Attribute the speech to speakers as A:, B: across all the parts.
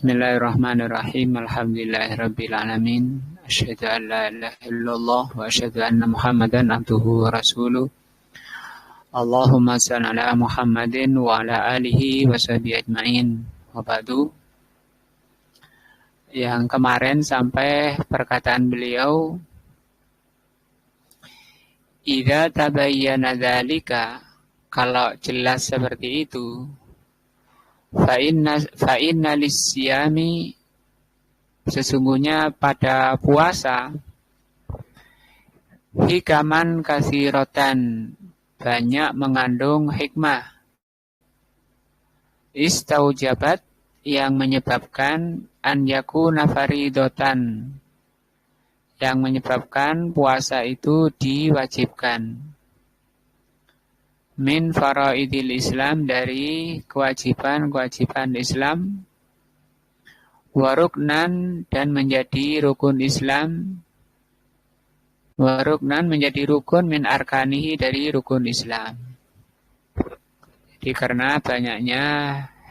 A: Bismillahirrahmanirrahim. Alhamdulillahirabbil alamin. Asyhadu an la ilaha illallah wa asyhadu anna Muhammadan abduhu wa rasuluh. Allahumma shalli ala Muhammadin wa ala alihi wa sahbihi ajmain. Wa ba'du. Yang kemarin sampai perkataan beliau, idza tabayyana dzalika, kalau jelas seperti itu, fa inna lisyami, sesungguhnya pada puasa, hikaman katsiratan, banyak mengandung hikmah, istaujabat, yang menyebabkan an yakuna faridatan, yang menyebabkan puasa itu diwajibkan, min faraidil Islam, dari kewajiban-kewajiban Islam, waruknan, dan menjadi rukun Islam, waruknan menjadi rukun min arkanihi, dari rukun Islam. Jadi karena banyaknya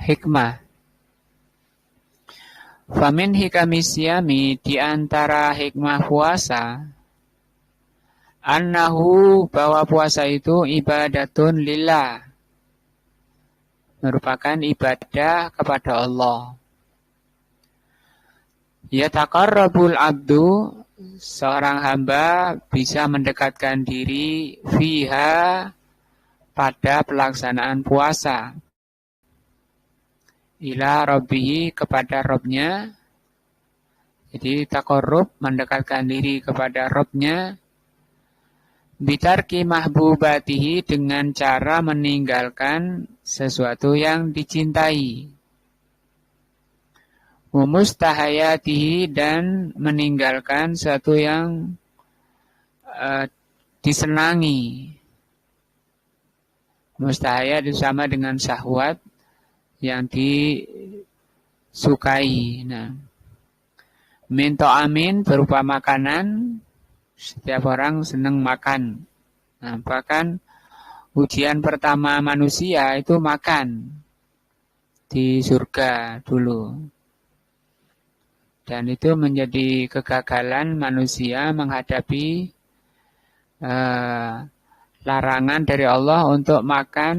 A: hikmah. Famin hikamisyami, di antara hikmah puasa, annahu, bahwa puasa itu ibadatun lillah, merupakan ibadah kepada Allah. Yataqarrabul abdu, seorang hamba bisa mendekatkan diri fiha, pada pelaksanaan puasa, ila rabbihi, kepada Rabbnya. Jadi taqarrub, mendekatkan diri kepada Rabbnya, bitarki mahbubatihi, dengan cara meninggalkan sesuatu yang dicintai, mustahayatihi, dan meninggalkan sesuatu yang disenangi. Mustahayat itu sama dengan syahwat, yang disukai. Nah, minto amin, berupa makanan. Setiap orang senang makan. Nah, bahkan ujian pertama manusia itu makan di surga dulu. Dan itu menjadi kegagalan manusia menghadapi larangan dari Allah untuk makan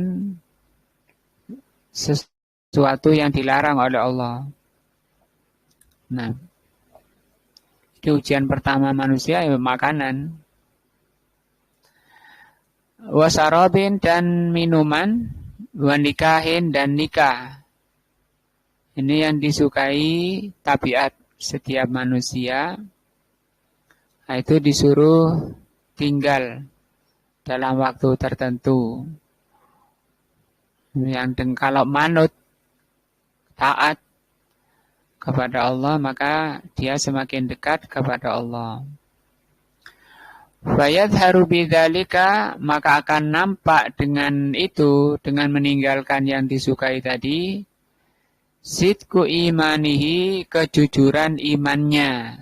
A: sesuatu yang dilarang oleh Allah. Nah, di ujian pertama manusia ya makanan. Wasarobin, dan minuman, wanikahin, dan nikah. Ini yang disukai tabiat setiap manusia. Nah, itu disuruh tinggal dalam waktu tertentu. Kalau manut, taat kepada Allah, maka dia semakin dekat kepada Allah. Fayadharu bidzalika, maka akan nampak dengan itu, dengan meninggalkan yang disukai tadi, sidqu imanihi, kejujuran imannya.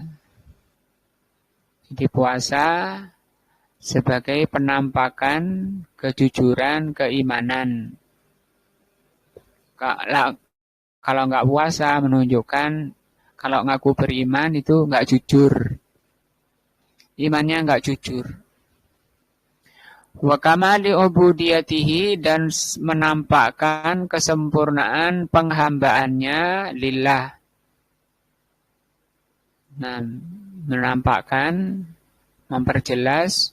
A: Jadi puasa sebagai penampakan kejujuran keimanan. Kalau nggak puasa menunjukkan kalau ngaku beriman itu nggak jujur. Imannya nggak jujur. Wa kamali ubudiyatihi, dan menampakkan kesempurnaan penghambaannya lillah. Nah, menampakkan, memperjelas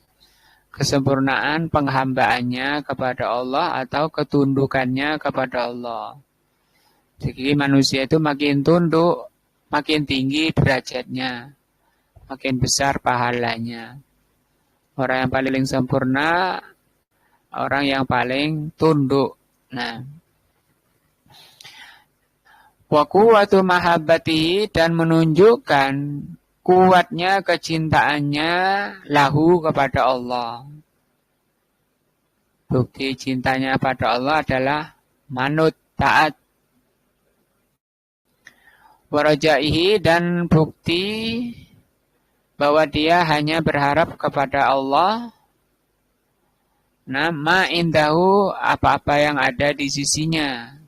A: kesempurnaan penghambaannya kepada Allah atau ketundukannya kepada Allah. Jadi manusia itu makin tunduk, makin tinggi derajatnya, makin besar pahalanya. Orang yang paling sempurna, orang yang paling tunduk. Nah, wa quwwatu mahabbatihi, dan menunjukkan kuatnya kecintaannya lahu, kepada Allah. Bukti cintanya pada Allah adalah manut, taat. Warajaihi, dan bukti bahwa dia hanya berharap kepada Allah. Nah, ma indahu, apa-apa yang ada di sisinya.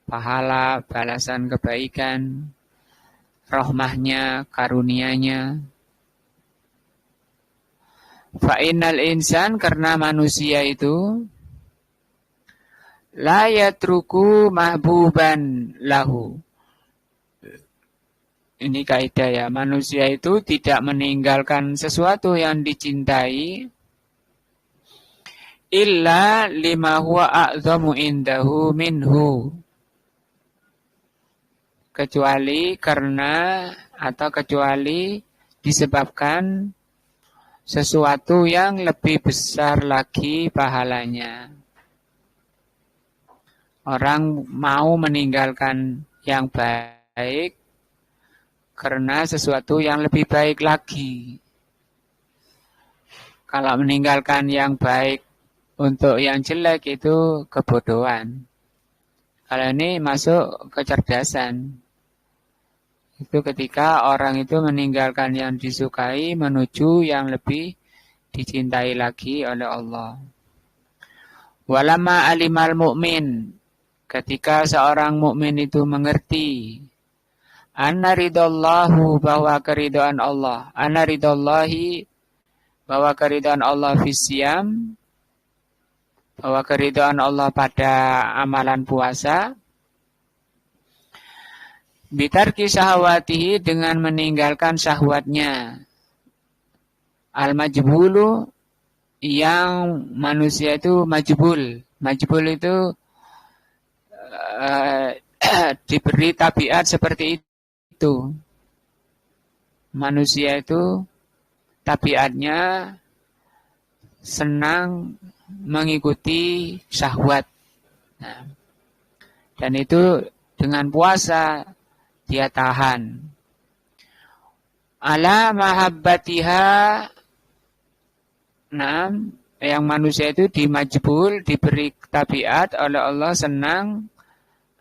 A: pahala, balasan kebaikan, rahmahnya, karunia-Nya. Fa'innal insan, karena manusia itu la yatruku mahbuban lahu. Ini kaidah ya, manusia itu tidak meninggalkan sesuatu yang dicintai illa lima huwa a'zamu indahu minhu. Kecuali disebabkan sesuatu yang lebih besar lagi pahalanya. Orang mau meninggalkan yang baik karena sesuatu yang lebih baik lagi. Kalau meninggalkan yang baik untuk yang jelek itu kebodohan. Kalau ini masuk kecerdasan. Itu ketika orang itu meninggalkan yang disukai menuju yang lebih dicintai lagi oleh Allah. Walamma alimal mu'min, ketika seorang mukmin itu mengerti anna ridallahu, bahwa keridhaan Allah, anna ridallahi, bahwa keridhaan Allah fisyam, bahwa keridhaan Allah pada amalan puasa, bitarki syahwatihi, dengan meninggalkan syahwatnya, al-majbulu, yang manusia itu majbul. Majbul itu diberi tabiat seperti itu. Manusia itu tabiatnya senang mengikuti syahwat. Nah, dan itu dengan puasa dia tahan. Ala mahabbatiha, nah, yang manusia itu dimajbul, diberi tabiat oleh Allah senang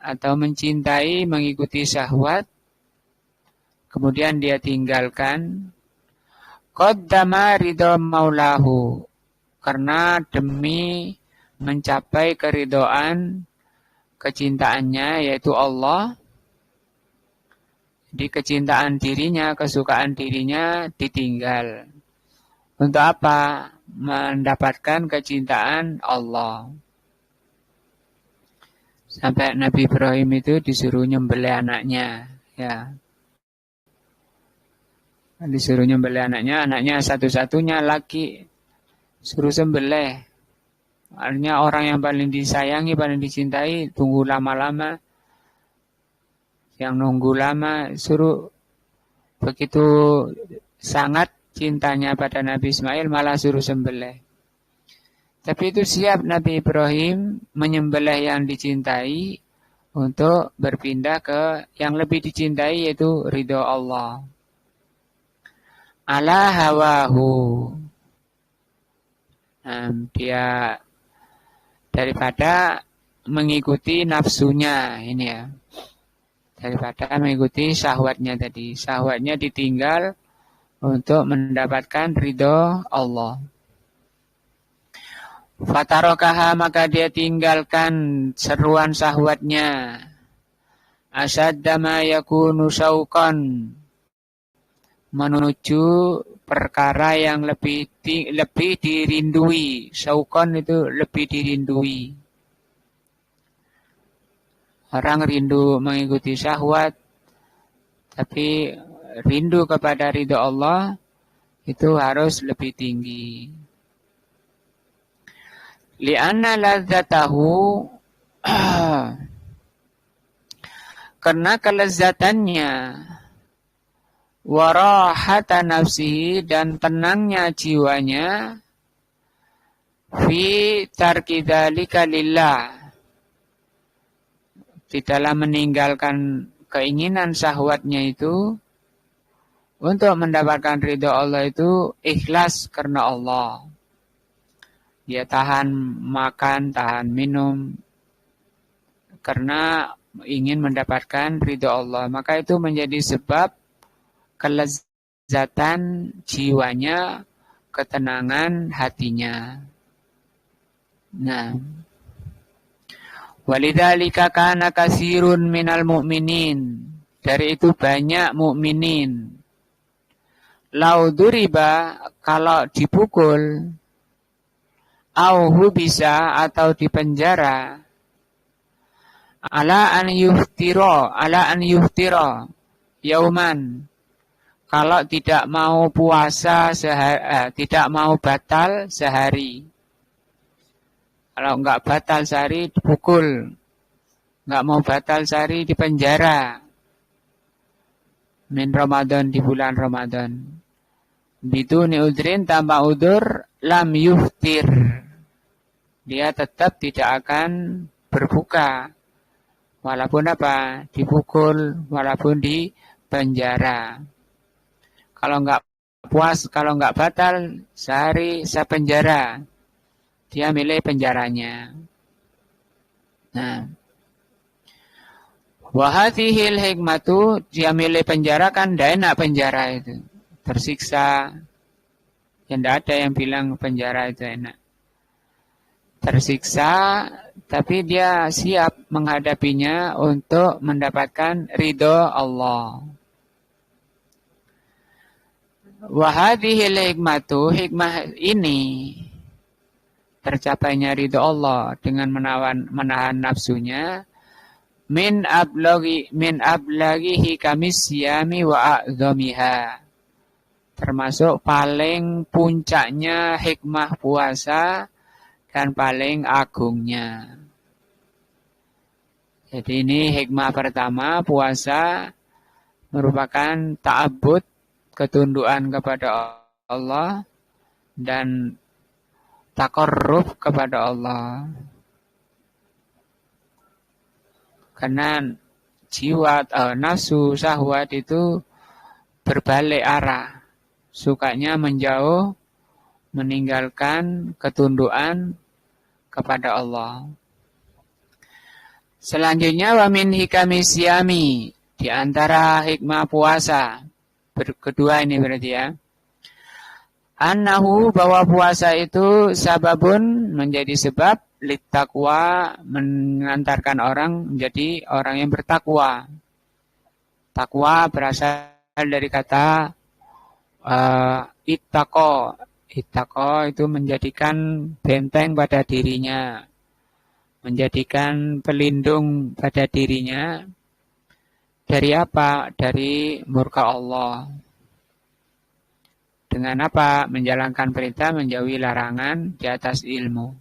A: atau mencintai mengikuti syahwat, kemudian dia tinggalkan. Qaddama ridha maulahu, karena demi mencapai keridhaan kecintaannya, yaitu Allah. Di kecintaan dirinya, kesukaan dirinya ditinggal. Untuk apa? Mendapatkan kecintaan Allah. Sampai Nabi Ibrahim itu disuruh nyembelih anaknya, ya. Disuruh nyembelih anaknya satu-satunya laki, suruh sembelih. Artinya orang yang paling disayangi, paling dicintai, tunggu lama-lama. Yang nunggu lama, suruh begitu sangat cintanya pada Nabi Ismail, malah suruh sembelih. Tapi itu siap Nabi Ibrahim menyembelih yang dicintai untuk berpindah ke yang lebih dicintai, yaitu ridho Allah. Ala hawahu. Dia daripada mengikuti nafsunya, ini ya. Daripada mengikuti syahwatnya tadi. Syahwatnya ditinggal untuk mendapatkan ridho Allah. Fatarokaha, maka dia tinggalkan seruan syahwatnya. Asyadda ma yakunu syauqan, menuju perkara yang lebih dirindui. Syauqan itu lebih dirindui. Orang rindu mengikuti syahwat, tapi rindu kepada ridho Allah itu harus lebih tinggi. Li'anna ladzatahu, karena kelezatannya, warahata nafsihi, dan tenangnya jiwanya, fi tarki dzalika lillah, di dalam meninggalkan keinginan syahwatnya itu untuk mendapatkan ridho Allah, itu ikhlas karena Allah. Dia tahan makan, tahan minum karena ingin mendapatkan ridho Allah. Maka itu menjadi sebab kelezatan jiwanya, ketenangan hatinya. Nah, Walidzalika kana katsirun minal mu'minin. Dari itu banyak mukminin. Lau duriba, kalau dipukul, au hubisa, atau dipenjara, ala an yuftiro yauman, kalau tidak mau puasa tidak mau batal sehari. Kalau enggak batal sehari dipukul, enggak mau batal sehari dipenjara. Min Ramadan, di bulan Ramadan. Biduni udrin, tanpa udur, lam yuftir, dia tetap tidak akan berbuka. Walaupun apa? Dipukul, walaupun di penjara. Kalau enggak puas, kalau enggak batal sehari sepenjara, dia milih penjaranya. Nah, wahadhil hikmatu, dia milih penjara kan tidak enak penjara itu. Tersiksa. Yang tidak ada yang bilang penjara itu enak. Tersiksa, tapi dia siap menghadapinya untuk mendapatkan ridho Allah. Wahadhil hikmatu, hikmah ini tercapainya ridho Allah dengan menahan nafsunya, min ablaghihi kamisyami wa a'dhamiha, termasuk paling puncaknya hikmah puasa dan paling agungnya. Jadi ini hikmah pertama, puasa merupakan ta'abbud, ketundukan kepada Allah dan taqarrub kepada Allah. Karena jiwa nafsu syahwat itu berbalik arah. Sukanya menjauh, meninggalkan ketundukan kepada Allah. Selanjutnya wa min hikami siyami, di antara hikmah puasa. Kedua ini berarti ya. Annahu, bahwa puasa itu sababun, menjadi sebab littaqwa, mengantarkan orang menjadi orang yang bertakwa. Takwa berasal dari kata ittaqo. Ittaqo itu menjadikan benteng pada dirinya, menjadikan pelindung pada dirinya dari apa? Dari murka Allah. Dengan apa? Menjalankan perintah, menjauhi larangan di atas ilmu.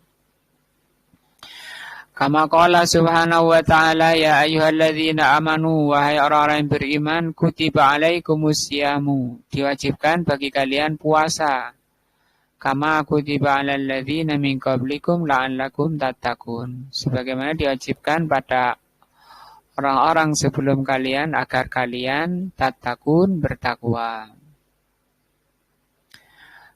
A: Kama qala subhanahu wa ta'ala, ya ayyuhalladzina amanu, wahai orang-orang yang beriman, kutiba alaikumus siyamu, diwajibkan bagi kalian puasa. Kama kutiba alal ladzina min qablikum la'allakum tattaqun, sebagaimana diwajibkan pada orang-orang sebelum kalian agar kalian tattaqun, bertakwa.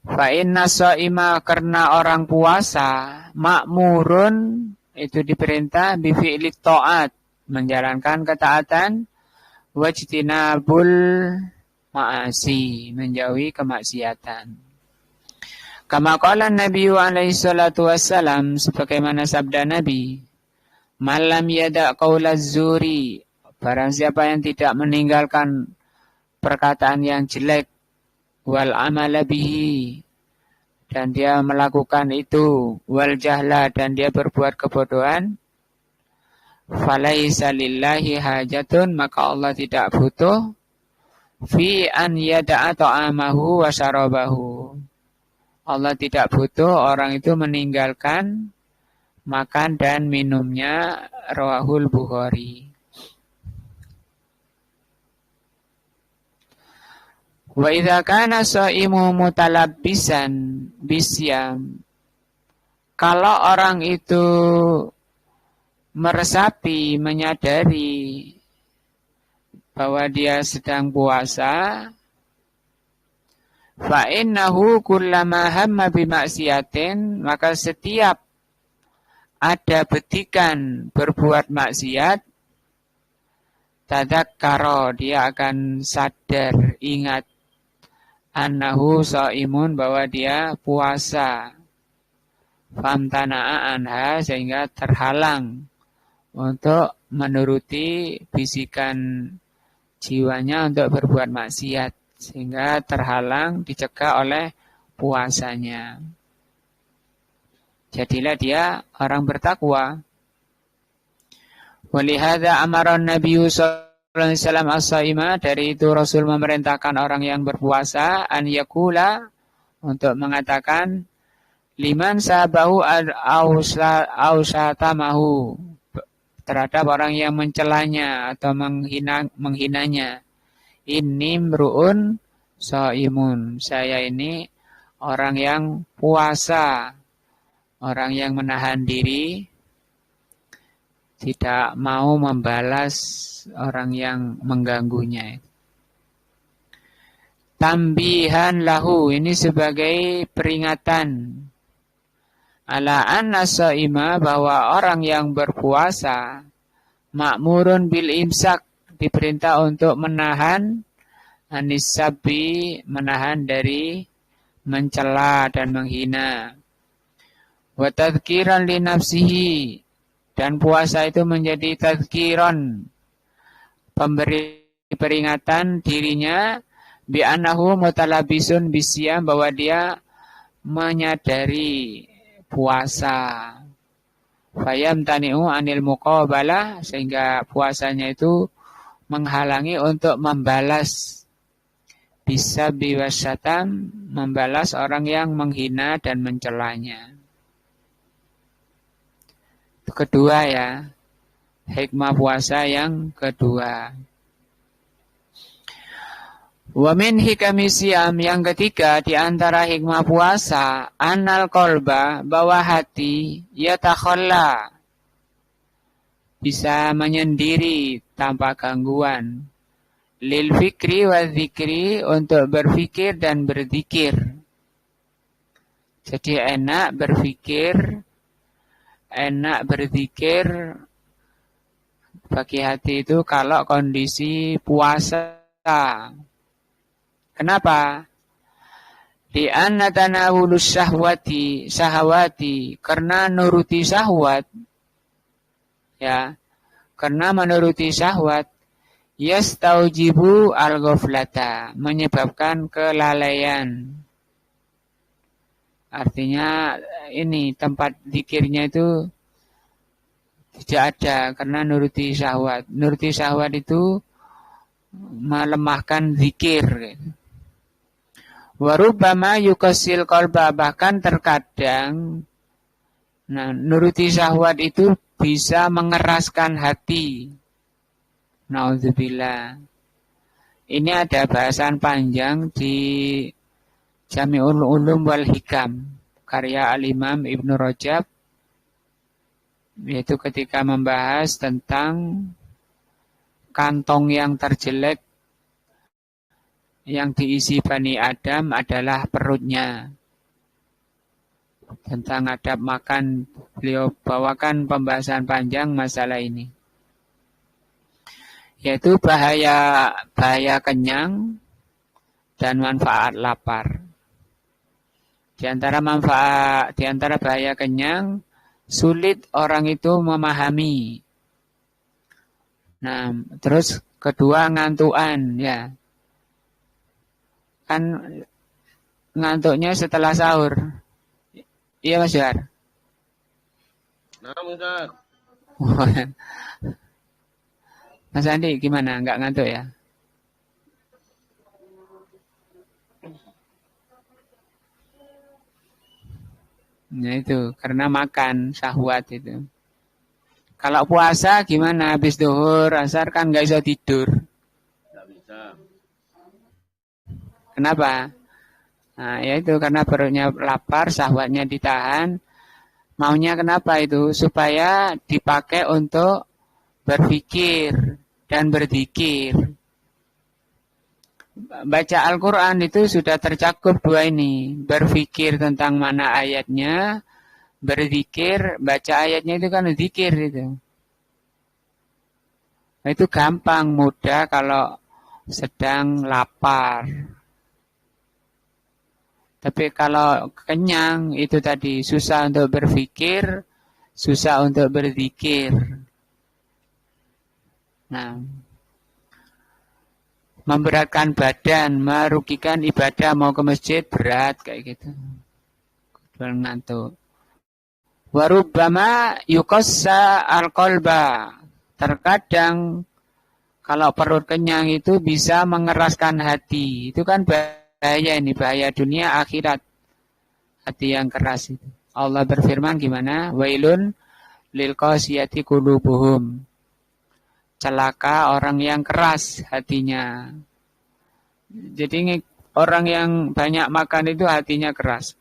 A: Fa inna shaima, karena orang puasa, makmurun, itu diperintah bi fi'li ta'at, menjalankan ketaatan, wajtinabul ma'asi, menjauhi kemaksiatan. Kama qala Nabi alaihi salatu wassalam, sebagaimana sabda Nabi, malam yada qaulaz zuri, barang siapa yang tidak meninggalkan perkataan yang jelek, wal amala bihi, dan dia melakukan itu, wal jahla, dan dia berbuat kebodohan, falaisa lillahi hajatun, maka Allah tidak butuh fi an yada'a ta'amahu wa syarabahu, Allah tidak butuh orang itu meninggalkan makan dan minumnya. Rawahul Bukhari. Wa idza kana shaimu mutalabbisan bisyam, kalau orang itu meresapi, menyadari bahwa dia sedang puasa, fa innahu kullama hamma bimaksiatin, maka setiap ada betikan berbuat maksiat, tadzakkara, dia akan sadar, ingat, annahu shaimun, bahwa dia puasa, famtana'a anha, sehingga terhalang untuk menuruti bisikan jiwanya untuk berbuat maksiat, sehingga terhalang, dicegah oleh puasanya. Jadilah dia orang bertakwa. Walihada amaran Nabi sallallahu alaihi wasallam as-saima, dari itu Rasul memerintahkan orang yang berpuasa an yakula, untuk mengatakan liman sabahu ausatamahu, terhadap orang yang mencelanya atau menghinanya. Inni mru'un shaimun, saya ini orang yang puasa, orang yang menahan diri, tidak mau membalas orang yang mengganggunya. Tambihan lahu, ini sebagai peringatan. Ala anna shaima, bahwa orang yang berpuasa, ma'murun bil imsak, diperintah untuk menahan anisabi, menahan dari mencela dan menghina. Wa tadhkiran li nafsihi, dan puasa itu menjadi tadhkiran, pemberi peringatan dirinya, bi annahu mutalabisun bisyam, bahwa dia menyadari puasa. Fayam tani'u anil muqabalah, sehingga puasanya itu menghalangi untuk membalas bisa biwasatam, membalas orang yang menghina dan mencelanya. Itu kedua ya, hikmah puasa yang kedua. Wa min hikami siyam, yang ketiga di antara hikmah puasa, annal qalba, bahwa hati yatakhalla, bisa menyendiri tanpa gangguan, lil fikri wa dzikri, untuk berfikir dan berzikir. Jadi enak berfikir, enak berzikir bagi hati itu kalau kondisi puasa. Kenapa? Di anna tanawulus syahwati, karena nuruti syahwat, ya, karena menuruti syahwat, yastaujibu al-ghaflata, menyebabkan kelalaian. Artinya ini tempat zikirnya itu tidak ada karena nuruti syahwat. Nuruti syahwat itu melemahkan zikir. Warubbama yukasil qalba, bahkan terkadang nuruti syahwat itu bisa mengeraskan hati. Nauzubillah. Ini ada bahasan panjang di Jami'ul Ulum wal Hikam, karya Al-Imam Ibnu Rajab, yaitu ketika membahas tentang kantong yang terjelek yang diisi Bani Adam adalah perutnya. Tentang adab makan, beliau bawakan pembahasan panjang masalah ini, yaitu bahaya kenyang dan manfaat lapar. Di antara bahaya kenyang, sulit orang itu memahami. Nah, terus kedua, ngantuan, ya. Kan ngantuknya setelah sahur. Iya Mas Johar?
B: Nah, Ustaz.
A: Mas Andi gimana? Enggak ngantuk ya? Nah itu, karena makan, syahwat itu. Kalau puasa gimana? Habis duhur, asar kan nggak bisa tidur.
B: Nggak bisa.
A: Kenapa? Nah, yaitu karena perutnya lapar, syahwatnya ditahan. Maunya kenapa itu? Supaya dipakai untuk berpikir dan berzikir. Baca Al-Quran itu sudah tercakup dua ini. Berpikir tentang mana ayatnya, berzikir, baca ayatnya itu kan zikir itu. Nah, itu gampang, mudah kalau sedang lapar. Tapi kalau kenyang itu tadi susah untuk berpikir, susah untuk berzikir. Nah, memberatkan badan, merugikan ibadah, mau ke masjid berat kayak gitu. Ngantuk. Warubbama yuqassa al-qalba. Terkadang kalau perut kenyang itu bisa mengeraskan hati. Itu kan bahaya ini, bahaya dunia akhirat. Hati yang keras itu. Allah berfirman gimana? Wailun lil qasiyati qulubuhum. Celaka orang yang keras hatinya. Jadi orang yang banyak makan itu hatinya keras.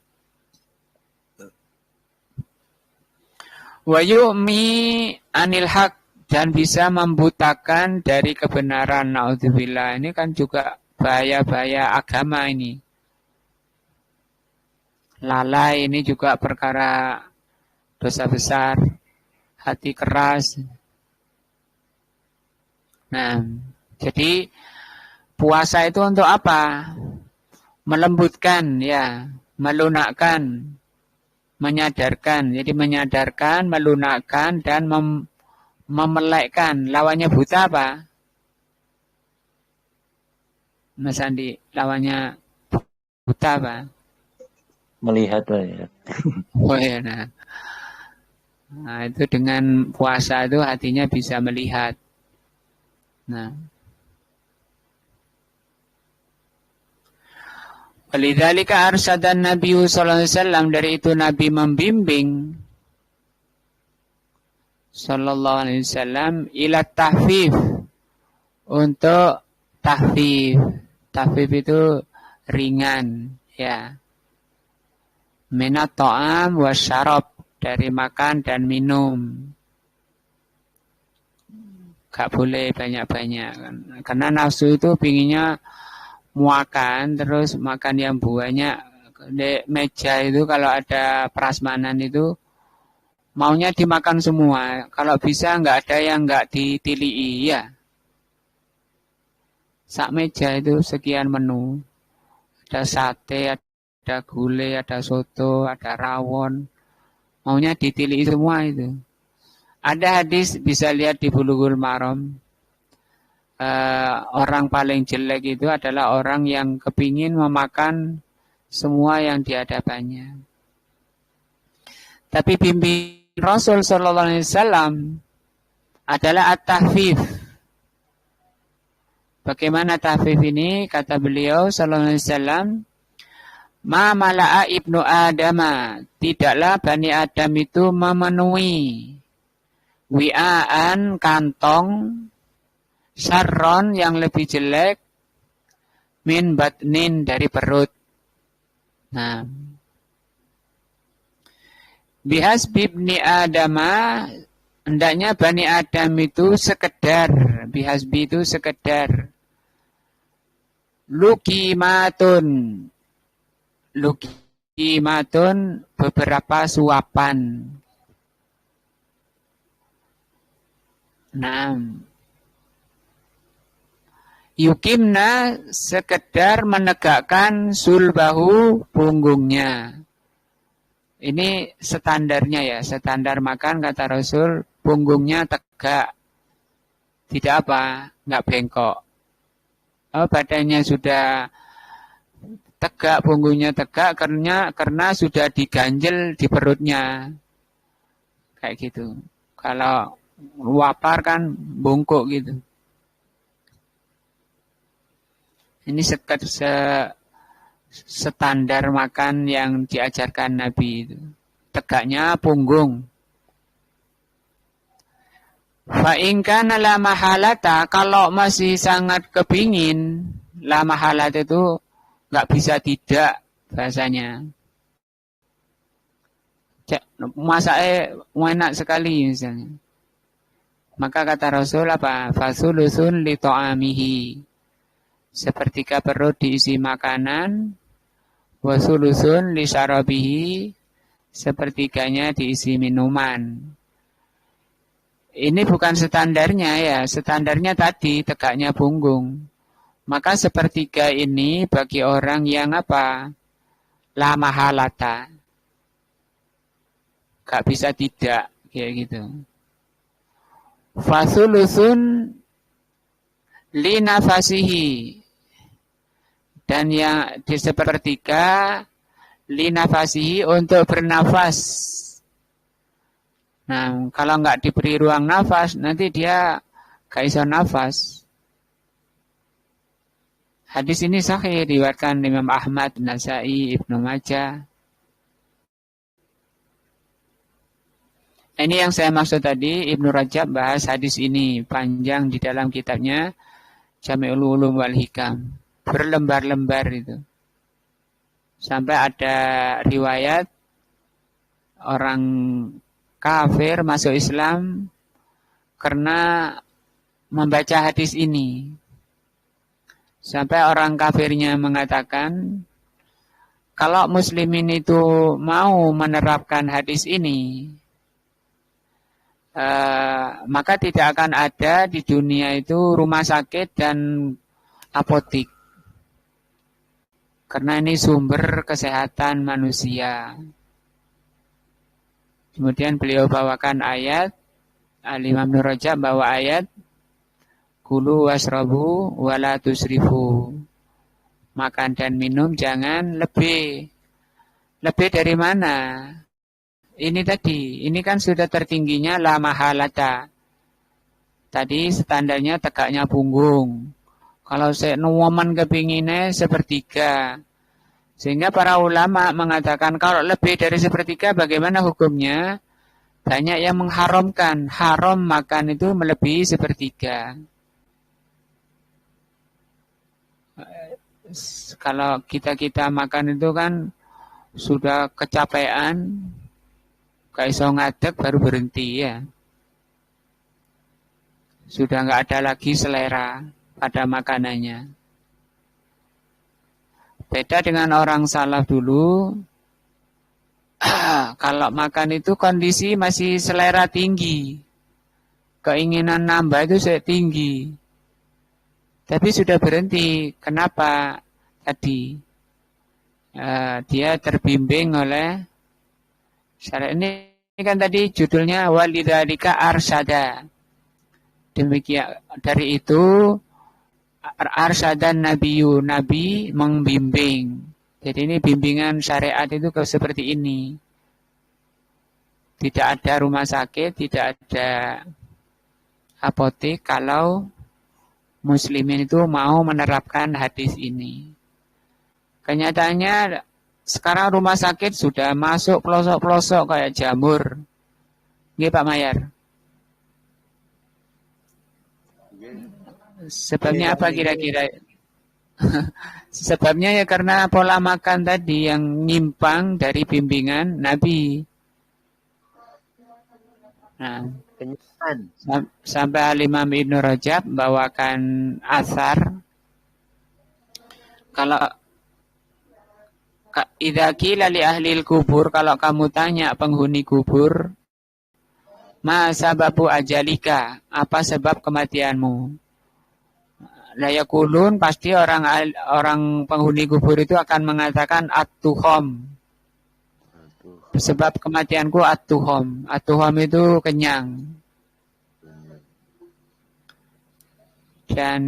A: Wa yu'mi anil haq, dan bisa membutakan dari kebenaran. Naudzubillah. Ini kan juga bahaya-bahaya agama ini. Lalai ini juga perkara dosa besar. Hati keras. Nah, jadi puasa itu untuk apa? Melembutkan, ya, melunakkan, menyadarkan. Jadi menyadarkan, melunakkan, dan memelekkan. Lawannya buta apa? Mas Andi, lawannya buta apa?
C: Melihat, ya.
A: Oh ya, nah itu dengan puasa itu hatinya bisa melihat. Nah, walidzalika arsadan Nabi sallallahu alaihi wasallam, dari itu Nabi membimbing sallallahu alaihi wasallam ila tahfif, untuk tahfif. Tahfif itu ringan, ya. Minat ta'am wasyarab, dari makan dan minum. Gak boleh banyak-banyak, karena nafsu itu pinginnya makan, terus makan yang banyak. Di meja itu kalau ada prasmanan itu maunya dimakan semua. Kalau bisa nggak ada yang nggak ditilii, ya. Sak meja itu sekian menu. Ada sate, ada gulai, ada soto, ada rawon. Maunya ditilii semua itu. Ada hadis, bisa lihat di Bulughul Maram. Orang paling jelek itu adalah orang yang kepingin memakan semua yang di hadapannya. Tapi bimbing Rasul Sallallahu Alaihi Wasallam adalah at-tahfif. Bagaimana tahfif ini? Kata beliau Sallallahu Alaihi Wasallam, ma mala'a ibnu Adama, tidaklah Bani Adam itu memenuhi wi'aan, kantong, syarron, yang lebih jelek, min batnin, dari perut. Nah, bihasbi ibni Adama, hendaknya Bani Adam itu sekedar, bihasbi itu sekedar, lukimatun, beberapa suapan. Nah, yukimna, sekedar menegakkan sulbahu, punggungnya. Ini standarnya, ya, standar makan kata Rasul, punggungnya tegak, tidak apa, nggak bengkok. Badannya sudah tegak, punggungnya tegak, karena sudah diganjel di perutnya, kayak gitu. Kalau lapar kan bungkuk gitu. Ini standar makan yang diajarkan Nabi itu. Tegaknya punggung. Fa in kana la mahalata, kalau masih sangat kepingin, la mahalat itu nggak bisa tidak bahasanya. Masaknya enak sekali misalnya. Maka kata Rasul apa? Fasulusun li ta'amihi, sepertiga perut diisi makanan, wasulusun li syarabihi, sepertiganya diisi minuman. Ini bukan standarnya, ya. Standarnya tadi tegaknya punggung. Maka sepertiga ini bagi orang yang apa? La mahalata, gak bisa tidak, kayak gitu. Fasulusun li nafasihi, dan yang di sepertiga li nafasihi untuk bernafas. Nah, kalau nggak diberi ruang nafas, nanti dia gak iso nafas. Hadis ini sahih diriwayatkan Imam Ahmad, Nasai, Ibnu Majah. Ini yang saya maksud tadi, Ibnu Rajab bahas hadis ini panjang di dalam kitabnya Jami'ul Ulum wal Hikam. Berlembar-lembar itu. Sampai ada riwayat orang kafir masuk Islam karena membaca hadis ini. Sampai orang kafirnya mengatakan, kalau muslimin itu mau menerapkan hadis ini, maka tidak akan ada di dunia itu rumah sakit dan apotik. Karena ini sumber kesehatan manusia. Kemudian beliau bawakan ayat, Al-Imam Ibnu Rajab bawa ayat, Kulu wasrabu wala tusrifu. Makan dan minum jangan lebih. Lebih dari mana? Ini tadi, ini kan sudah tertingginya la mahalata. Tadi standarnya tegaknya punggung. Kalau saya nuwaman kepinginnya sepertiga. Sehingga para ulama mengatakan kalau lebih dari sepertiga bagaimana hukumnya? Banyak yang mengharamkan. Haram makan itu melebihi sepertiga. Kalau kita makan itu kan sudah kecapean, gak iso ngadeg baru berhenti ya. Sudah nggak ada lagi selera pada makanannya. Beda dengan orang salaf dulu, kalau makan itu kondisi masih selera tinggi, keinginan nambah itu tinggi. Tapi sudah berhenti. Kenapa? Tadi dia terbimbing oleh syariat. Ini kan tadi judulnya walidzalika arsyada. Demikian dari itu arsyadan nabiyyu, nabi membimbing. Jadi ini bimbingan syariat itu seperti ini. Tidak ada rumah sakit, tidak ada apotek kalau muslimin itu mau menerapkan hadis ini. Kenyataannya sekarang rumah sakit sudah masuk pelosok-pelosok kayak jamur. Nggih Pak Mayar. Sebabnya apa kira-kira? Sebabnya ya karena pola makan tadi yang nyimpang dari bimbingan Nabi. Nah, sampai Al-Imam Ibnu Rajab bawakan asar, kalau idza qila li ahlil kubur, kalau kamu tanya penghuni kubur, ma sababu ajalika, apa sebab kematianmu? La yaqulun, pasti orang penghuni kubur itu akan mengatakan at-tuham. Sebab kematianku at-tuham. At-tuham itu kenyang. Dan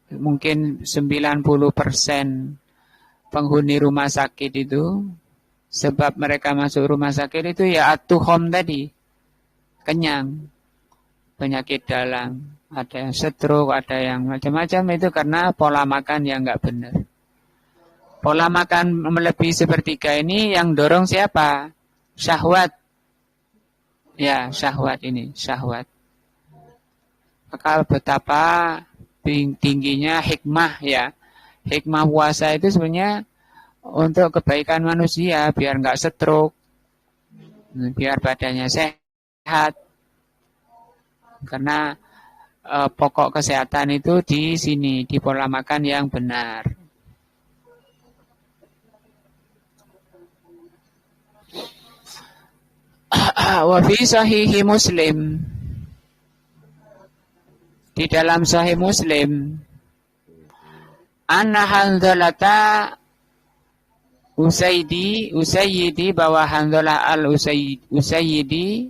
A: mungkin 90% penghuni rumah sakit itu, sebab mereka masuk rumah sakit itu ya at-tuham tadi, kenyang, penyakit dalam, ada yang stroke, ada yang macam-macam, itu karena pola makan yang nggak benar. Pola makan melebihi sepertiga ini yang dorong siapa? Syahwat. Ya, syahwat ini, syahwat. Maka betapa tingginya hikmah ya. Hikmah puasa itu sebenarnya untuk kebaikan manusia, biar nggak stroke, biar badannya sehat. Karena pokok kesehatan itu di sini, di pola makan yang benar. Wa fi sahihi Muslim, di dalam sahih Muslim, anna Hanzalata Usayyidi bahwa Hanzalah al-Usayyidi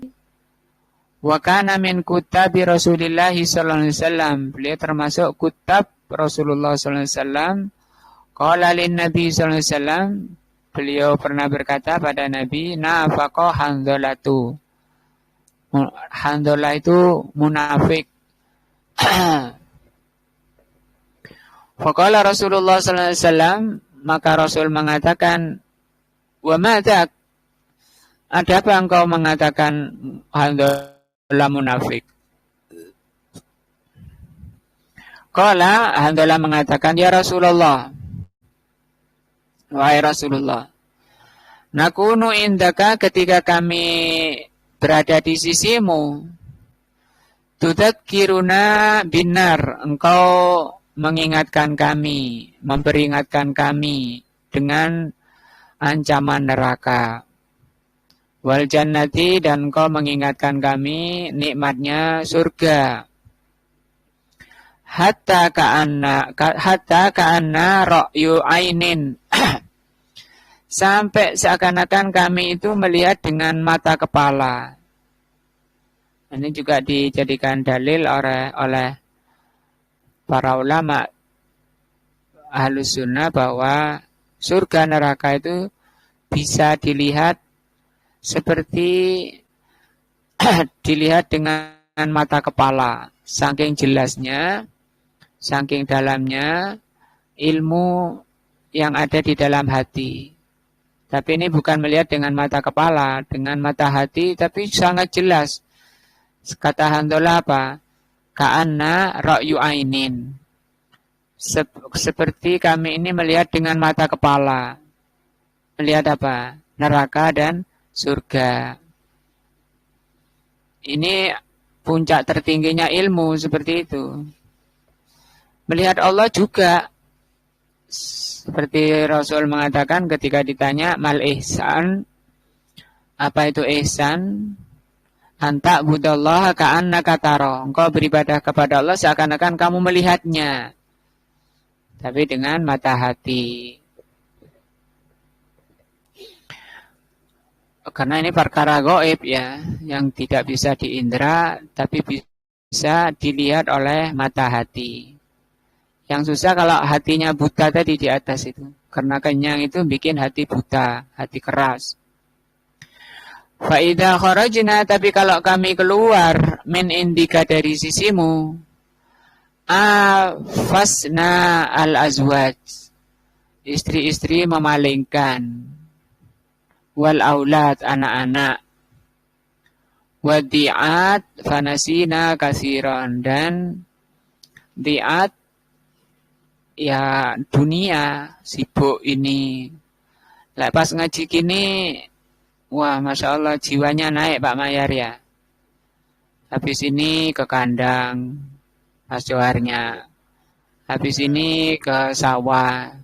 A: Wa kana min kutabi Rasulillah sallallahu alaihi wasallam. Beliau termasuk kutab Rasulullah sallallahu alaihi wasallam. Qala lin Nabi sallallahu alaihi wasallam, beliau pernah berkata pada Nabi, nafaqa Handhalatu. Handhalah itu munafik. Faqala Rasulullah sallallahu alaihi wasallam, maka Rasul mengatakan, wa madza? Ada apa engkau mengatakan Handhalah munafik? Qala, Handhalah mengatakan, ya Rasulullah, wahai Rasulullah, nakunu indaka ketika kami berada di sisimu, tudzakiruna binar, engkau mengingatkan kami, memperingatkan kami dengan ancaman neraka. Wal jannati, dan engkau mengingatkan kami nikmatnya surga. Hatta ka'anna ra'yu ainin. Sampai seakan-akan kami itu melihat dengan mata kepala. Ini juga dijadikan dalil oleh para ulama Ahlus Sunnah bahwa surga neraka itu bisa dilihat seperti dilihat dengan mata kepala. Saking jelasnya, saking dalamnya ilmu yang ada di dalam hati. Tapi ini bukan melihat dengan mata kepala, dengan mata hati, tapi sangat jelas. Kata Handhalah apa? Ka'anna ra'yu ainin. Seperti kami ini melihat dengan mata kepala. Melihat apa? Neraka dan surga. Ini puncak tertingginya ilmu seperti itu. Melihat Allah juga. Seperti Rasul mengatakan ketika ditanya mal ihsan, apa itu ihsan? Anta budallaha ka'annaka tara. Engkau beribadah kepada Allah seakan-akan kamu melihatnya. Tapi dengan mata hati. Karena ini perkara gaib ya, yang tidak bisa diindra tapi bisa dilihat oleh mata hati. Yang susah kalau hatinya buta tadi di atas itu. Karena kenyang itu bikin hati buta, hati keras. Fa'idha kharajna, tapi kalau kami keluar min indika dari sisimu, afasna al-azwaj, istri-istri memalingkan, wal aulad, anak-anak, wadi'at fanasina kasiron, dan di'at ya dunia sibuk ini. Lepas ngaji gini, wah Masya Allah jiwanya naik Pak Mayar ya. Habis ini ke kandang Mas Joharnya. Habis ini ke sawah.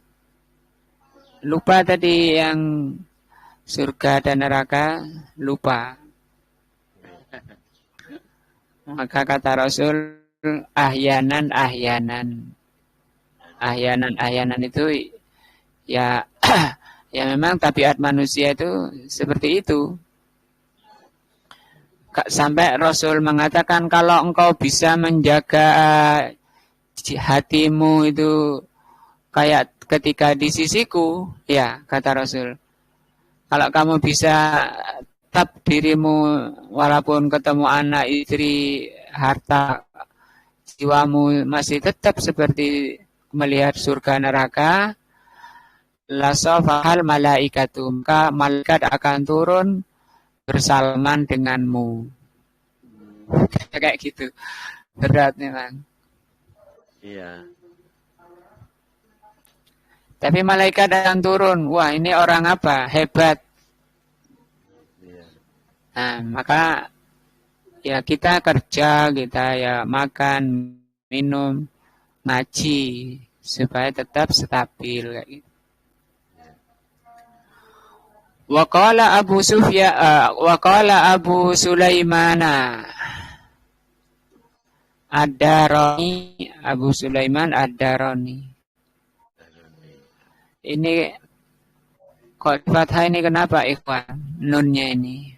A: Lupa tadi yang surga dan neraka, lupa. Maka kata Rasul, ahyanan. Ahyanan itu ya ya memang tabiat manusia itu seperti itu. Sampai Rasul mengatakan kalau engkau bisa menjaga hatimu itu kayak ketika di sisiku, ya kata Rasul, kalau kamu bisa tetap dirimu walaupun ketemu anak, istri, harta, jiwamu masih tetap seperti melihat surga neraka, lasafahal malaikatu, maka malaikat akan turun bersalaman denganmu. Kayak gitu. Berat memang.
B: Iya.
A: Tapi malaikat akan turun. Wah, ini orang apa? Hebat.
B: Iya.
A: Nah, maka ya kita kerja, kita ya makan, minum, ngaji supaya tetap stabil kayak gitu. Waqala Abu Sufyan, waqala Abu Sulaimana Ad-Darani, Abu Sulaiman Ad-Darani. Ini kok fathah ini kenapa ikhwan? Nunnya ini.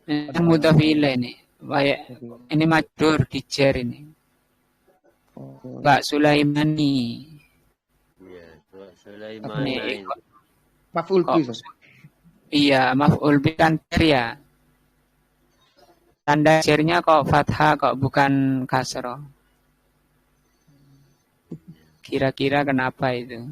A: Yang mudhaf ilaih ini. Ini majrur dijer ini. Mbak Sulaimani.
B: Iya, Sulaimana ini.
D: Maf'ul bi.
A: Iya, maf'ul bi kan ya. Tanda jernya kok fathah kok bukan kasroh. Kira-kira kenapa itu?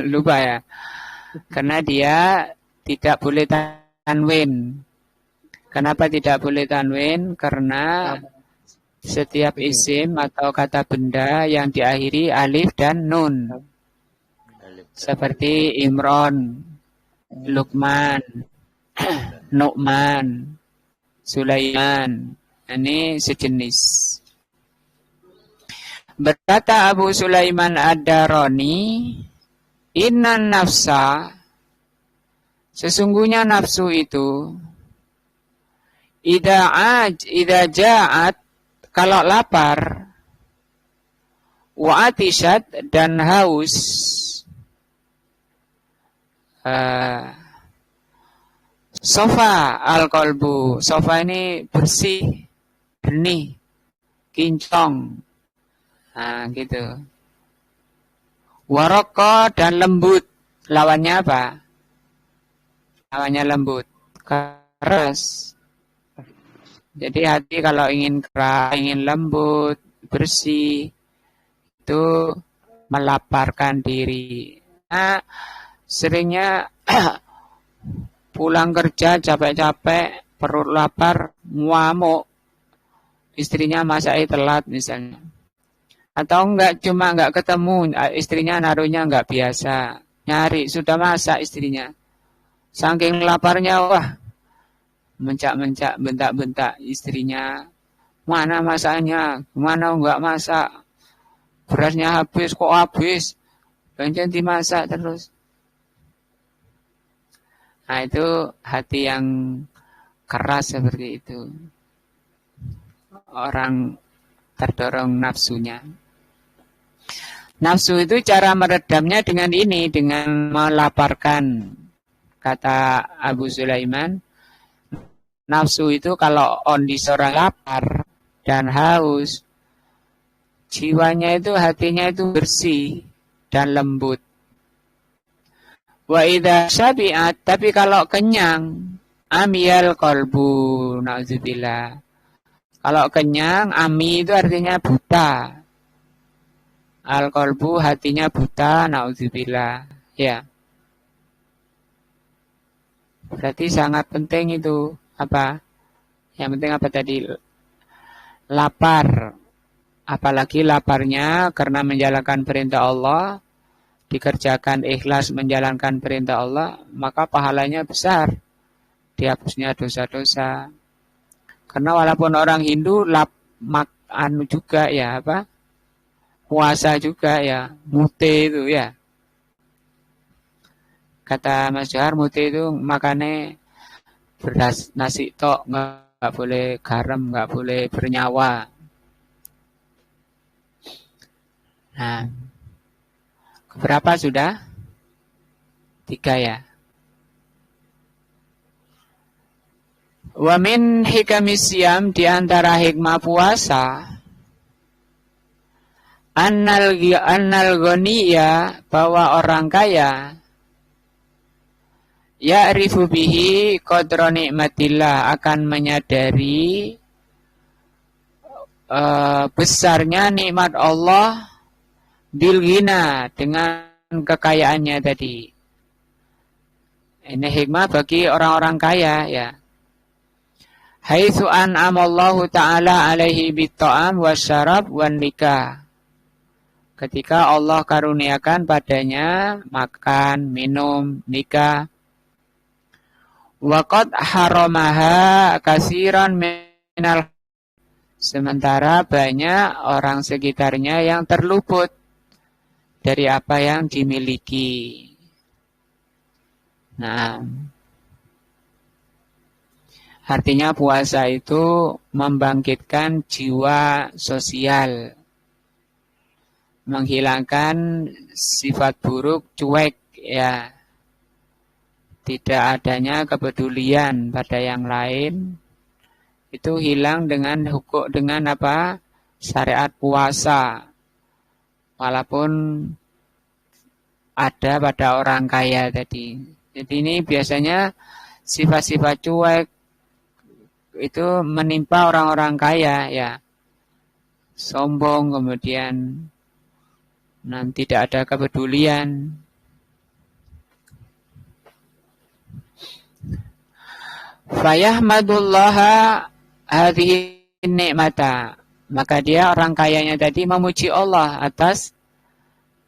A: Lupa ya. Karena dia tidak boleh tanwin. Kenapa tidak boleh tanwin? Karena setiap isim atau kata benda yang diakhiri alif dan nun. Seperti Imron, Luqman, Nu'man, Sulaiman. Ini sejenis. Berkata Abu Sulaiman Ad-Darani, innan nafsa, sesungguhnya nafsu itu, idza ja'at, kalau lapar, wa atishat dan haus, sofa al-qalbu, sofa ini bersih, benih, kinclong. Nah, gitu. Waroko dan lembut. Lawannya apa? Lawannya lembut. Keras. Jadi hati kalau ingin keras, ingin lembut, bersih, itu melaparkan diri. Nah, seringnya pulang kerja capek-capek, perut lapar, ngamuk. Istrinya masaknya telat misalnya. Atau cuma enggak ketemu, istrinya naruhnya enggak biasa. Nyari, sudah masak istrinya. Saking laparnya, wah, mencak-mencak, bentak-bentak istrinya. Mana masaknya? Mana enggak masak? Berasnya habis, kok habis? Banyak dimasak terus. Nah, itu hati yang keras seperti itu. Orang terdorong nafsunya. Nafsu itu cara meredamnya dengan ini, dengan melaparkan. Kata Abu Sulaiman, nafsu itu kalau kondisi orang lapar dan haus, jiwanya itu, hatinya itu bersih dan lembut. Wa idza syabi'at, tapi kalau kenyang, amiyal qalbu, na'udzubillah. Kalau kenyang, ami itu artinya buta. Al-qalbu, hatinya buta, na'udzubillah. Ya. Berarti sangat penting itu. Apa? Yang penting apa tadi? Lapar. Apalagi laparnya karena menjalankan perintah Allah, dikerjakan ikhlas menjalankan perintah Allah, maka pahalanya besar. Dihapusnya dosa-dosa. Karena walaupun orang Hindu juga ya apa? Puasa juga ya, mute itu ya. Kata Mas Johar, mute itu makannya beras nasi tok, nggak boleh garam, nggak boleh bernyawa. Nah, berapa sudah? 3 ya. Wa min hikamis siyam, di antara hikmah puasa, annal ghaniya, bahwa orang kaya, ya'rifu bihi qadra nikmatillah, akan menyadari besarnya nikmat Allah, bil ghina, dengan kekayaannya tadi. Ini hikmah bagi orang-orang kaya ya. Haitsu an'amallahu ta'ala alaihi bitta'am wasyarab wan nikah. Ketika Allah karuniakan padanya makan, minum, nikah. Wa qad haramaha katsiran minal, sementara banyak orang sekitarnya yang terluput dari apa yang dimiliki. Nah, artinya puasa itu membangkitkan jiwa sosial, menghilangkan sifat buruk, cuek ya, tidak adanya kepedulian pada yang lain, itu hilang dengan hukum, dengan apa? Syariat puasa. Walaupun ada pada orang kaya tadi. Jadi ini biasanya sifat-sifat cuek itu menimpa orang-orang kaya ya. Sombong, kemudian tidak ada kepedulian. Fayahmadullaha hadhihi ni'mata. Maka dia orang kayanya tadi memuji Allah atas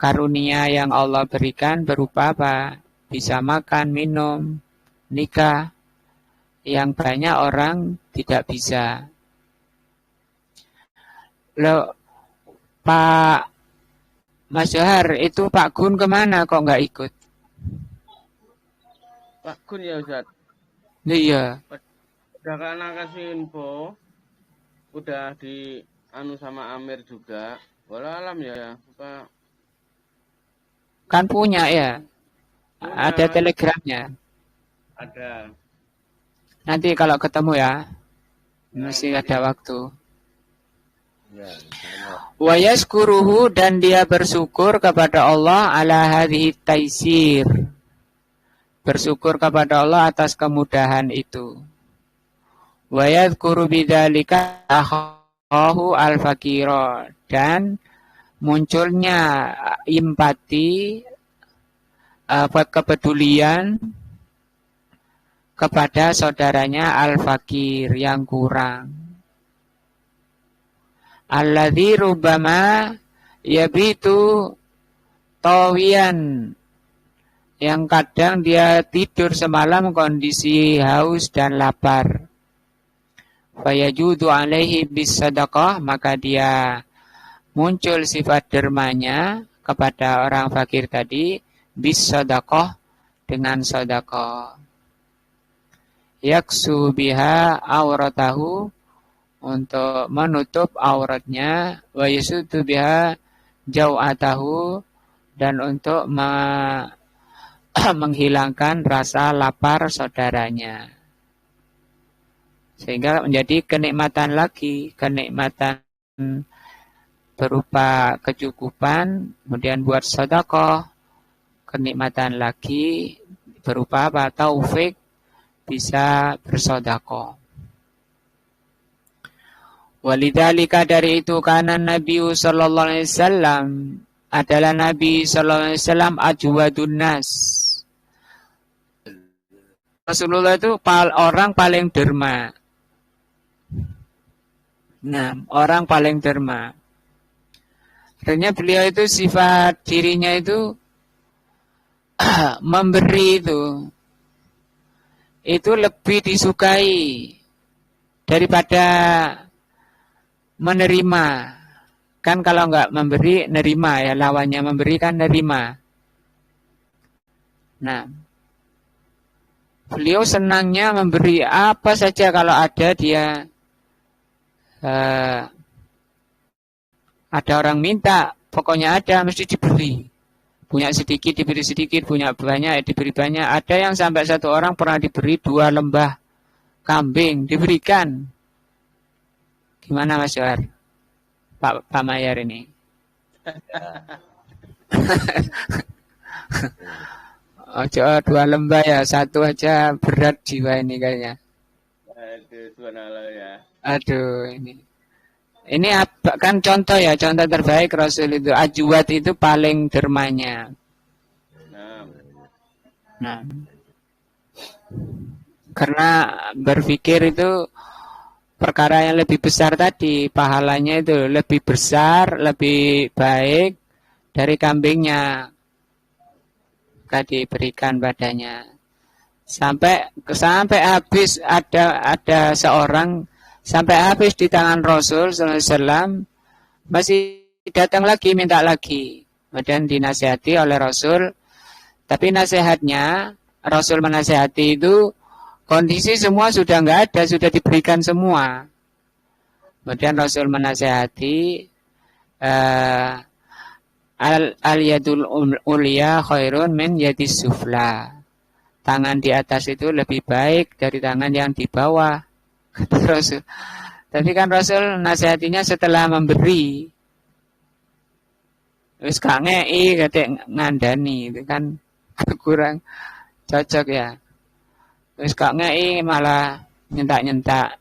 A: karunia yang Allah berikan berupa apa? Bisa makan, minum, nikah, yang banyak orang tidak bisa. Loh, Pak Mas Johar, itu Pak Gun kemana kok nggak ikut?
D: Pak Gun ya Ustaz?
A: Iya.
D: Udah karena kasih info, udah di sama Amir juga. Walau ya, Pak.
A: Kan punya ya?
D: Punya.
A: Ada telegramnya?
D: Ada.
A: Nanti kalau ketemu ya, masih ada waktu. Wa yaskuruhu, dan dia bersyukur kepada Allah ala hadhihi taisir. Bersyukur kepada Allah atas kemudahan itu. Wa yadhkuru bidzalika akhahu al-faqira, dan munculnya empati, kepedulian kepada saudaranya al-fakir yang kurang. Alladzi rubbama yabitu tawiyan, yang kadang dia tidur semalam kondisi haus dan lapar. Fayajudu alaihi bis sadaqah, maka dia muncul sifat dermanya kepada orang fakir tadi bis sadaqah, dengan sedekah. Yaksu biha auratahu, untuk menutup auratnya, wa yasudu biha jau'atahu, dan untuk menghilangkan rasa lapar saudaranya. Sehingga menjadi kenikmatan lagi, kenikmatan berupa kecukupan, kemudian buat sedekah, kenikmatan lagi berupa apa? Taufik, bisa bersedekah. Walidzalika, dari itu, karena Nabi sallallahu alaihi wasallam adalah Nabi sallallahu alaihi wasallam ajwadun nas. Rasulullah itu orang paling derma. Nah, orang paling derma. Artinya beliau itu sifat dirinya itu memberi itu lebih disukai daripada menerima. Kan kalau enggak memberi, nerima ya, lawannya memberi kan nerima. Nah, beliau senangnya memberi apa saja kalau ada dia. Ada orang minta, pokoknya ada, mesti diberi. Punya sedikit, diberi sedikit. Punya banyak, diberi banyak. Ada yang sampai satu orang pernah diberi 2 lembah kambing, diberikan. Gimana Mas Johar? Pak Mayar ini? Ojo 2 lembah ya, 1 aja berat jiwa ini kayaknya.
D: Aduh, subhanallah ya.
A: Aduh, ini apa, kan contoh ya, contoh terbaik Rasul itu. Ajwad itu paling dermanya. Nah, karena berpikir itu perkara yang lebih besar tadi, pahalanya itu lebih besar, lebih baik dari kambingnya tadi berikan padanya. Sampai habis ada seorang sampai habis di tangan Rasul sallallahu alaihi wasallam, masih datang lagi minta lagi. Kemudian dinasihati oleh Rasul, tapi nasihatnya Rasul menasihati itu kondisi semua sudah enggak ada, sudah diberikan semua. Kemudian Rasul menasihati Al-yadul ulya khairun min yadis sufla. Tangan di atas itu lebih baik dari tangan yang di bawah. Kata Rasul. Tapi kan Rasul nasihatinya setelah memberi. Wis gak ngei kate ngandani, itu kan kurang cocok ya. Wis gak ngei malah nyentak-nyentak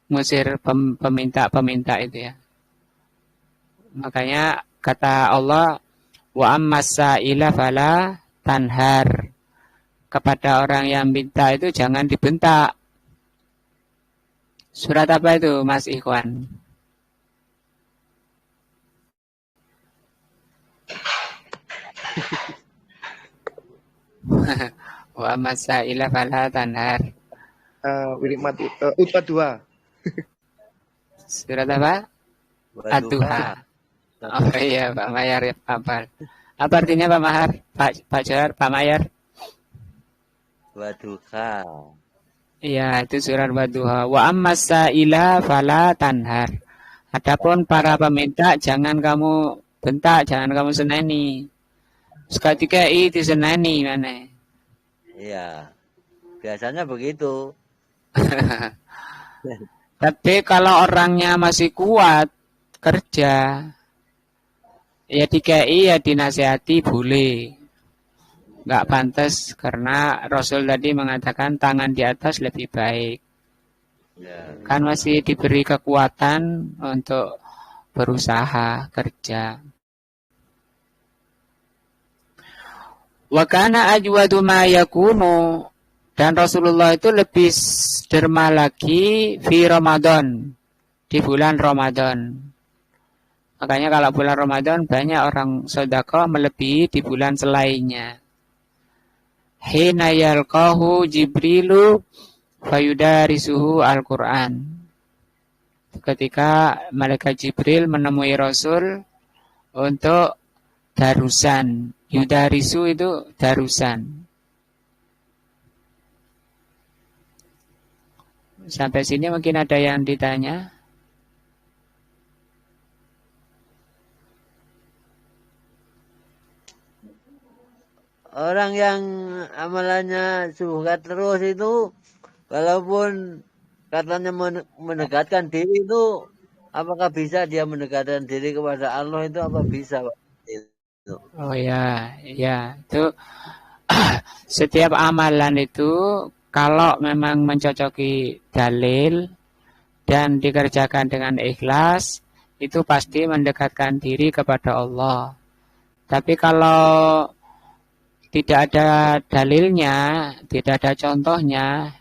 A: ngusir peminta itu ya. Makanya kata Allah, wa ammas-sa'ila fala tanhar. Kepada orang yang minta itu jangan dibentak. Surat apa itu, Mas Ikhwan? Wa ammas-sa'ila fala tanhar.
E: Utbah 2.
A: Surat apa? Ad-Duha. Oh iya, Pak Mayar ya, hafal. Apa artinya Pak Mahar? Pak Johar, Pak Mayar?
B: Waduha.
A: Iya, itu surat Waduha. Wa ammas-sa'ila fala tanhar. Adapun para peminta jangan kamu bentak, jangan kamu seneni. Sekali diseneni mana?
B: Iya. Biasanya begitu.
A: Tapi kalau orangnya masih kuat kerja, ya dikei ya dinasihati boleh. Nggak pantas karena Rasul tadi mengatakan tangan di atas lebih baik.
B: Ya.
A: Kan masih diberi kekuatan untuk berusaha kerja. Wa kana ajwadu ma yakunu, dan Rasulullah itu lebih derma lagi fi Ramadan, di bulan Ramadan. Makanya kalau bulan Ramadan banyak orang sedekah melebihi di bulan selainnya. Hina yalqahu Jibrilu fayudarisuhu Al-Quran. Ketika malaikat Jibril menemui Rasul untuk darusan. Yudarisu itu darusan. Sampai sini mungkin ada yang ditanya.
B: Orang yang amalannya subhat terus itu, walaupun katanya mendekatkan diri itu, apakah bisa dia mendekatkan diri kepada Allah itu, apa bisa Pak? Itu.
A: Oh ya, ya. Itu setiap amalan itu kalau memang mencocoki dalil dan dikerjakan dengan ikhlas, itu pasti mendekatkan diri kepada Allah. Tapi kalau tidak ada dalilnya, tidak ada contohnya,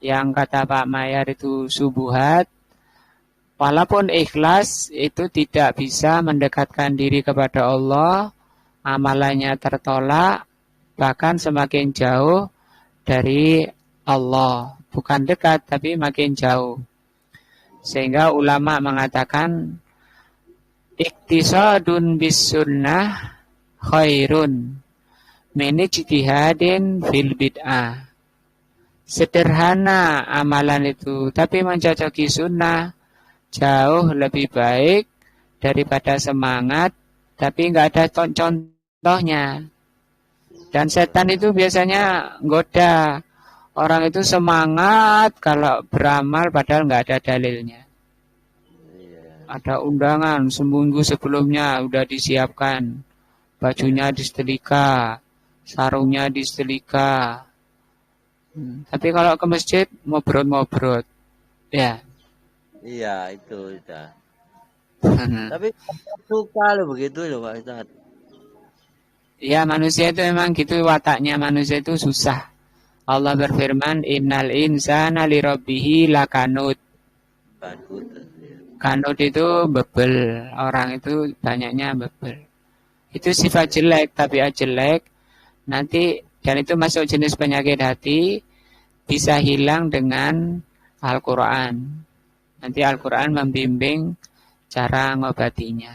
A: yang kata Pak Mayar itu subuhat, walaupun ikhlas itu tidak bisa mendekatkan diri kepada Allah, amalannya tertolak, bahkan semakin jauh dari Allah. Bukan dekat, tapi makin jauh. Sehingga ulama mengatakan, iktisadun bis sunnah khairun min ijtihadin fil bid'ah. Sederhana amalan itu, tapi mencocoki sunnah jauh lebih baik daripada semangat, tapi nggak ada contohnya. Dan setan itu biasanya goda orang itu semangat kalau beramal padahal nggak ada dalilnya. Ada undangan seminggu sebelumnya udah disiapkan, bajunya disetrika, sarungnya disetrika. Tapi kalau ke masjid ngobrol-ngobrol, ya.
B: Iya itu ya. Tapi suka loh begitu loh Pak Ustaz.
A: Ya manusia itu memang gitu wataknya, manusia itu susah. Allah berfirman, innal insana lirabbihi lakanut. Kanut itu bebel, orang itu banyaknya bebel. Itu sifat jelek, tabiat jelek. Nanti dan itu masuk jenis penyakit hati, bisa hilang dengan Al-Quran. Nanti Al-Quran membimbing cara ngobatinya.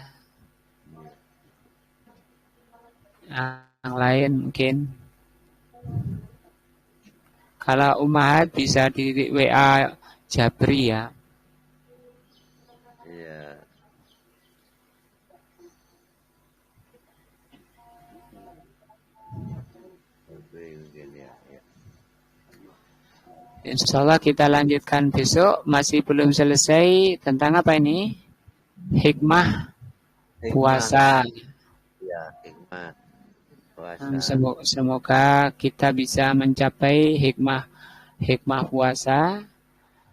A: Yang lain mungkin. Kalau Umahat bisa di WA Jabri ya.
B: Iya.
A: Insya Allah kita lanjutkan besok. Masih belum selesai tentang apa ini? Hikmah puasa.
B: Ya, hikmah puasa.
A: Semoga kita bisa mencapai hikmah puasa.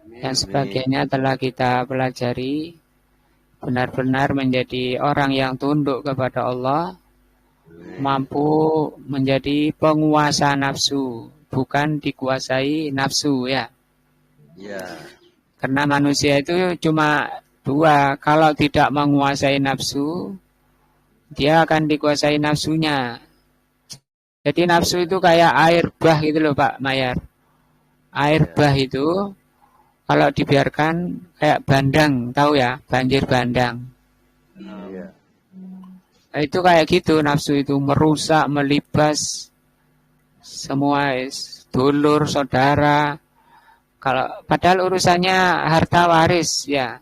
A: Dan sebagainya telah kita pelajari. Benar-benar menjadi orang yang tunduk kepada Allah. Mampu menjadi penguasa nafsu. Bukan dikuasai nafsu ya.
B: Ya.
A: Karena manusia itu cuma dua. Kalau tidak menguasai nafsu, dia akan dikuasai nafsunya. Jadi nafsu itu kayak air bah gitu loh Pak Mayar. Air bah itu kalau dibiarkan kayak bandang, tahu ya, banjir bandang.
B: Ya.
A: Itu kayak gitu, nafsu itu merusak, melibas semua dulur, saudara. Kalau padahal urusannya harta waris ya.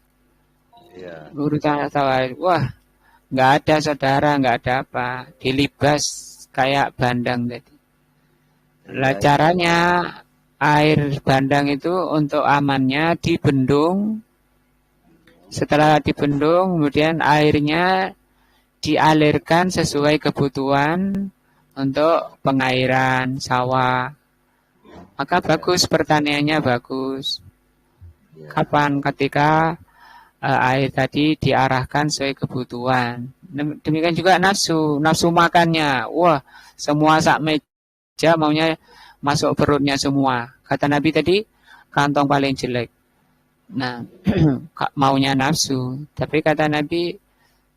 B: Ya.
A: Urusan harta waris. Wah, nggak ada saudara, nggak ada apa. Dilibas kayak bandang tadi. Lah caranya air bandang itu untuk amannya dibendung. Setelah dibendung, kemudian airnya dialirkan sesuai kebutuhan untuk pengairan sawah. Maka bagus, pertaniannya bagus. Kapan? Ketika air tadi diarahkan sesuai kebutuhan. Demikian juga nafsu makannya. Wah, semua sak meja maunya masuk perutnya semua. Kata Nabi tadi, kantong paling jelek. Nah, maunya nafsu. Tapi kata Nabi,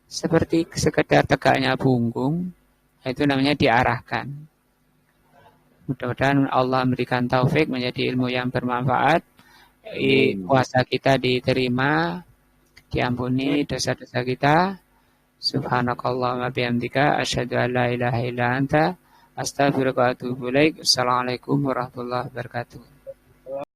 A: seperti sekedar tegaknya punggung, itu namanya diarahkan. Mudah-mudahan Allah memberikan taufik menjadi ilmu yang bermanfaat. Puasa kita diterima, diampuni dosa-dosa kita. Subhanakallahumma bihamdika asyhadu an la ilaha illa anta astaghfiruka wa atubu ilaik. Assalamualaikum warahmatullahi wabarakatuh.